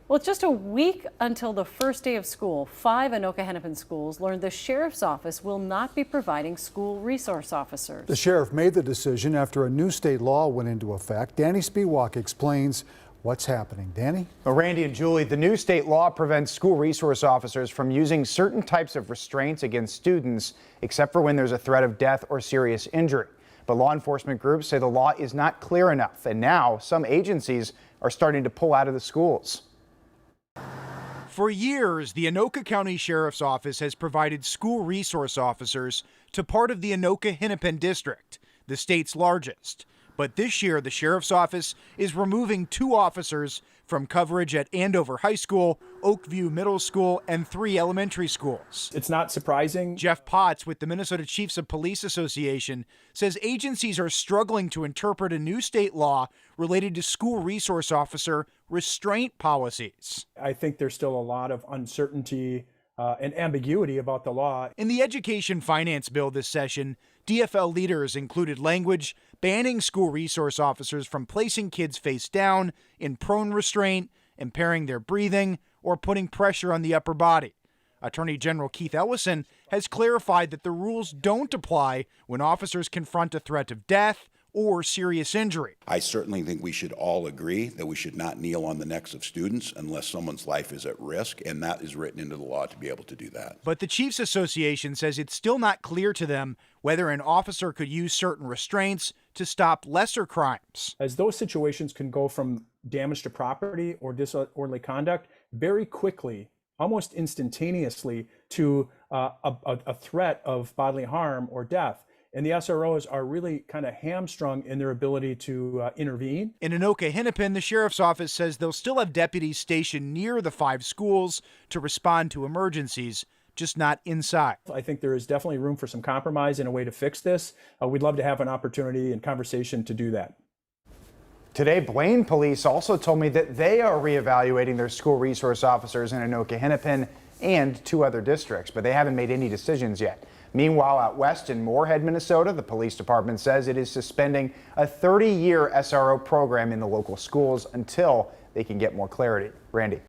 Well, it's just a week until the first day of school. 5 Anoka-Hennepin schools learned the sheriff's office will not be providing school resource officers. The sheriff made the decision after a new state law went into effect. Danny Spiewak explains what's happening. Danny? Well, Randy and Julie, the new state law prevents school resource officers from using certain types of restraints against students, except for when there's a threat of death or serious injury. But law enforcement groups say the law is not clear enough, and now some agencies are starting to pull out of the schools. For years, the Anoka County Sheriff's Office has provided school resource officers to part of the Anoka-Hennepin District, the state's largest. But this year, the Sheriff's Office is removing 2 officers from coverage at Andover High School, Oakview Middle School, and 3 elementary schools. It's not surprising. Jeff Potts with the Minnesota Chiefs of Police Association says agencies are struggling to interpret a new state law related to school resource officer restraint policies. I think there's still a lot of uncertainty and ambiguity about the law. In the education finance bill this session, DFL leaders included language banning school resource officers from placing kids face down, in prone restraint, impairing their breathing, or putting pressure on the upper body. Attorney General Keith Ellison has clarified that the rules don't apply when officers confront a threat of death or serious injury. I certainly think we should all agree that we should not kneel on the necks of students unless someone's life is at risk, and that is written into the law to be able to do that. But the Chiefs Association says it's still not clear to them whether an officer could use certain restraints to stop lesser crimes. As those situations can go from damage to property or disorderly conduct very quickly, almost instantaneously, to a threat of bodily harm or death. And the SROs are really kind of hamstrung in their ability to intervene. In Anoka-Hennepin, the sheriff's office says they'll still have deputies stationed near the 5 schools to respond to emergencies, just not inside. I think there is definitely room for some compromise and a way to fix this. We'd love to have an opportunity and conversation to do that. Today, Blaine Police also told me that they are reevaluating their school resource officers in Anoka-Hennepin and 2 other districts, but they haven't made any decisions yet. Meanwhile, out west in Moorhead, Minnesota, the police department says it is suspending a 30-year SRO program in the local schools until they can get more clarity. Randy.